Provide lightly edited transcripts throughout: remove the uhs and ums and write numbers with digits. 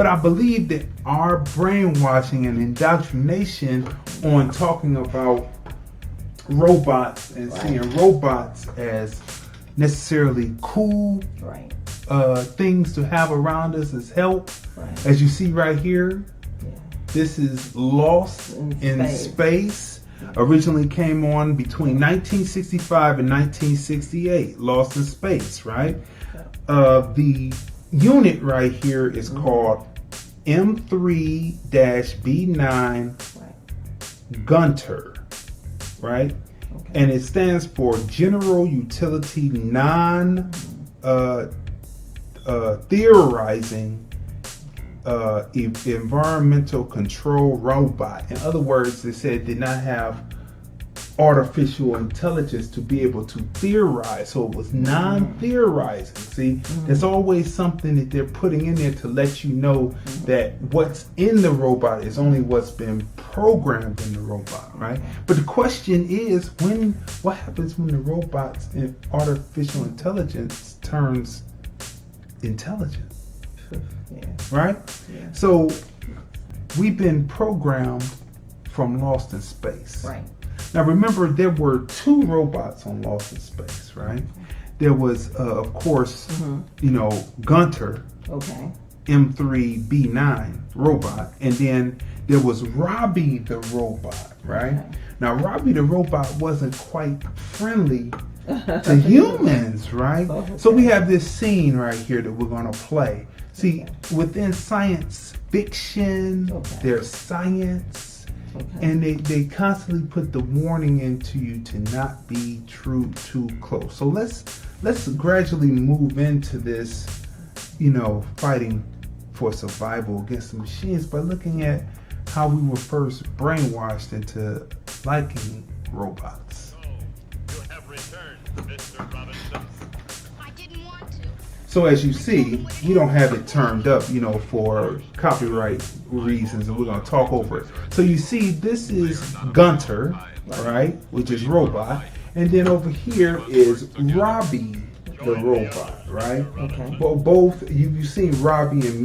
But I believe that our brainwashing and indoctrination on talking about robots and seeing robots as necessarily cool things to have around us as help. Right. As you see right here, this is Lost in Space. Originally came on between 1965 and 1968. Lost in Space, right? The unit right here is called M3-B9 Gunter, right? Okay. And it stands for General Utility Non-Theorizing Environmental Control Robot. In other words, they said it did not have artificial intelligence to be able to theorize, so it was non-theorizing. See, there's always something that they're putting in there to let you know that what's in the robot is only what's been programmed in the robot, right? But the question is, what happens when the robot's artificial intelligence turns intelligent? Right? Yeah. So we've been programmed from Lost in Space. Right. Now remember, there were two robots on Lost in Space, right? There was, of course, Gunter, M3-B9 robot, and then there was Robbie the robot, right? Okay. Now Robbie the robot wasn't quite friendly to humans, right? So we have this scene right here that we're going to play. See, within science fiction, there's science. And they constantly put the warning into you to not be too close. So let's gradually move into this, fighting for survival against the machines by looking at how we were first brainwashed into liking robots. You have returned, Mr. Robinson. I didn't want to. So as you see, we don't have it turned up, for copyright reasons, and we're going to talk over it. So you see, this is Gunter, right, which is robot, and then over here is Robbie the robot, right? Okay. Well, both you've seen Robbie in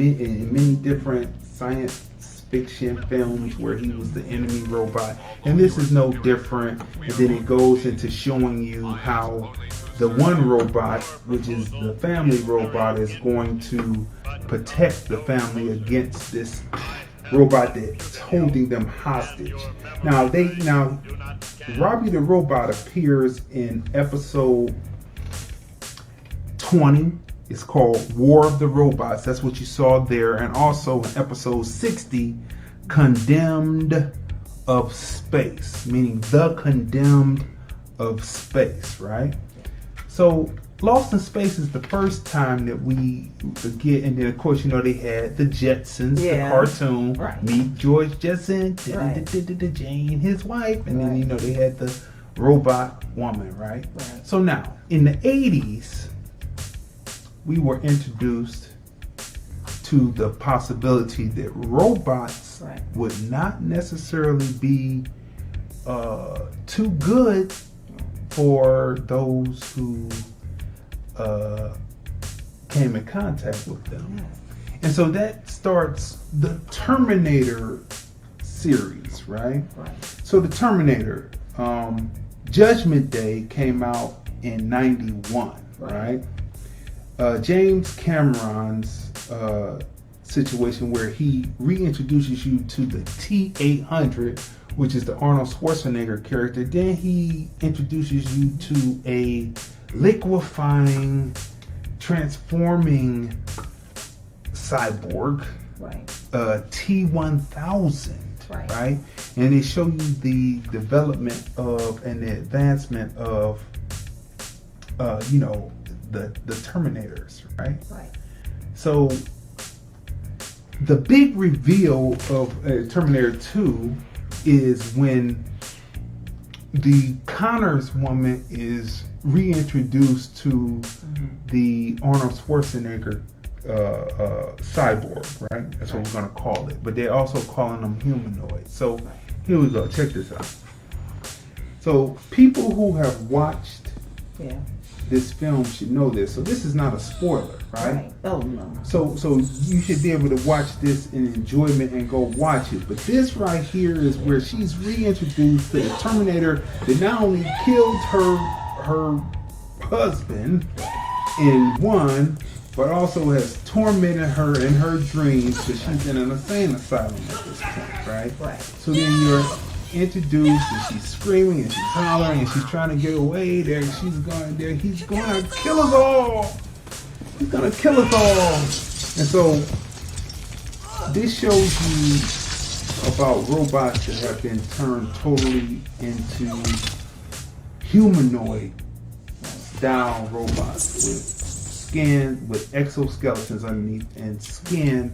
many different science fiction films where he was the enemy robot, and this is no different. And then it goes into showing you how the one robot, which is the family robot, is going to protect the family against this robot that's holding them hostage. Now Robbie the robot appears in episode 20. It's called War of the Robots. That's what you saw there. And also in episode 60, Condemned of Space, meaning the condemned of space, right? So Lost in Space is the first time that we get, and then of course they had the Jetsons, the cartoon, Meet George Jetson, Jane, his wife, and then they had the robot woman, right? So now in the 80s, we were introduced to the possibility that robots would not necessarily be too good for those who came in contact with them. And so that starts the Terminator series, right? So the Terminator, Judgment Day came out in 91, right? James Cameron's situation where he reintroduces you to the T-800, which is the Arnold Schwarzenegger character. Then he introduces you to a liquefying, transforming cyborg, T-1000, right? And they show you the development of and the advancement of, the Terminators, right? So the big reveal of Terminator 2 is when the Connors woman is reintroduced to the Arnold Schwarzenegger cyborg, right? That's what we're going to call it. But they're also calling them humanoids. So here we go. Check this out. So people who have watched this film should know this. So this is not a spoiler, right? Oh no. So you should be able to watch this in enjoyment and go watch it. But this right here is where she's reintroduced to the Terminator that not only killed her husband in one, but also has tormented her in her dreams because she's in an insane asylum at this point, right? Right. So then you're introduced and she's screaming and she's hollering and she's trying to get away there. She's going there. He's going to kill us all. He's going to kill us all. And so this shows you about robots that have been turned totally into humanoid style robots with skin, with exoskeletons underneath and skin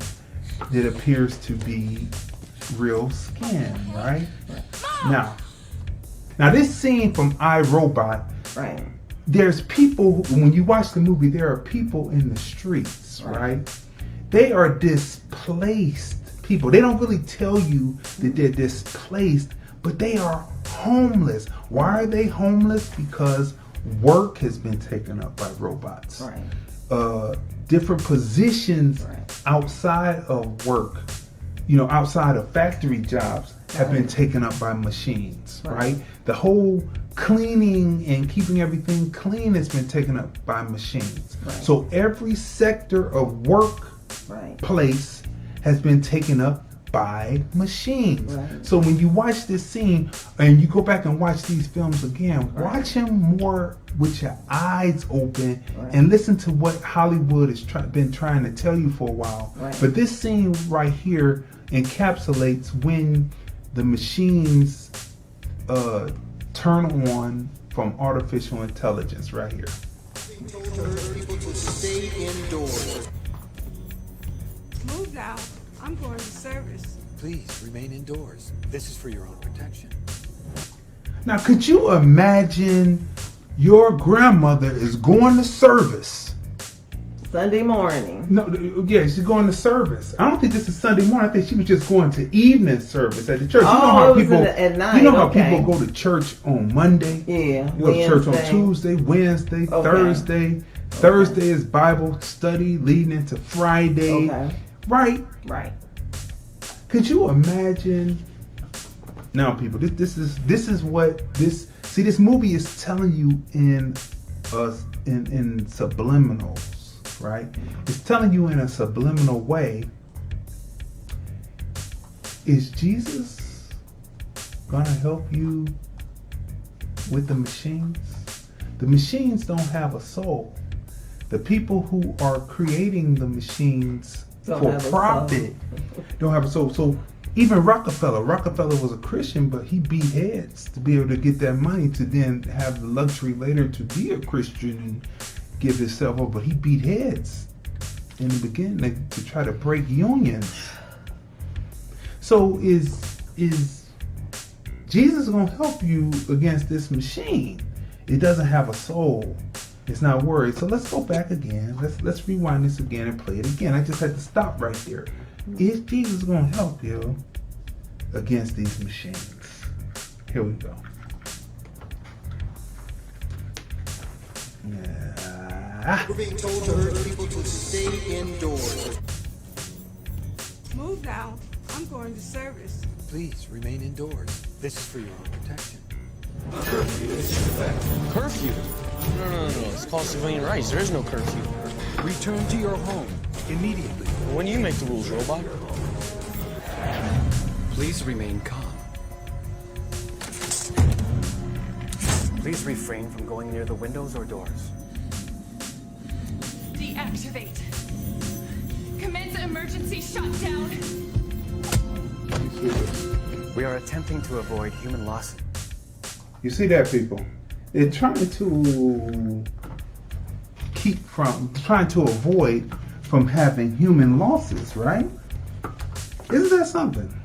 that appears to be real skin, right? Now this scene from iRobot, Right. there's people, when you watch the movie, there are people in the streets, right? They are displaced people. They don't really tell you that they're displaced, but they are homeless. Why are they homeless? Because work has been taken up by robots. Right. Different positions outside of work, outside of factory jobs have been taken up by machines, right? The whole cleaning and keeping everything clean has been taken up by machines. So every sector of workplace has been taken up by machines. So when you watch this scene and you go back and watch these films again, watch them more with your eyes open and listen to what Hollywood has been trying to tell you for a while. But this scene right here encapsulates when the machines turn on from artificial intelligence right here. People to stay indoors. Move now. I'm going to service. Please remain indoors. This is for your own protection. Now, could you imagine your grandmother is going to service? Sunday morning. No, yeah, she's going to service. I don't think this is Sunday morning. I think she was just going to evening service at the church. At night. You know how people go to church on Monday? Yeah. You go to church on Tuesday, Wednesday, Thursday. Thursday is Bible study leading into Friday. Right. Could you imagine? Now, people, this is what this movie is telling you in subliminals, right? It's telling you in a subliminal way. Is Jesus gonna help you with the machines? The machines don't have a soul. The people who are creating the machines for profit don't have a soul. So even Rockefeller was a Christian, but he beat heads to be able to get that money to then have the luxury later to be a Christian and give himself up. But he beat heads in the beginning to try to break unions. So is Jesus gonna help you against this machine? It doesn't have a soul. It's not worried. So let's go back again. Let's rewind this again and play it again. I just had to stop right there. Is Jesus going to help you against these machines? Here we go. We're being told to urge people to stay indoors. Move now. I'm going to service. Please remain indoors. This is for your own protection. Curfew? No. It's called civilian rights. There is no curfew. Return to your home immediately. When do you make the rules, robot? Please remain calm. Please refrain from going near the windows or doors. Deactivate. Commence emergency shutdown. We are attempting to avoid human loss. You see that, people? They're trying to avoid from having human losses, right? Isn't that something?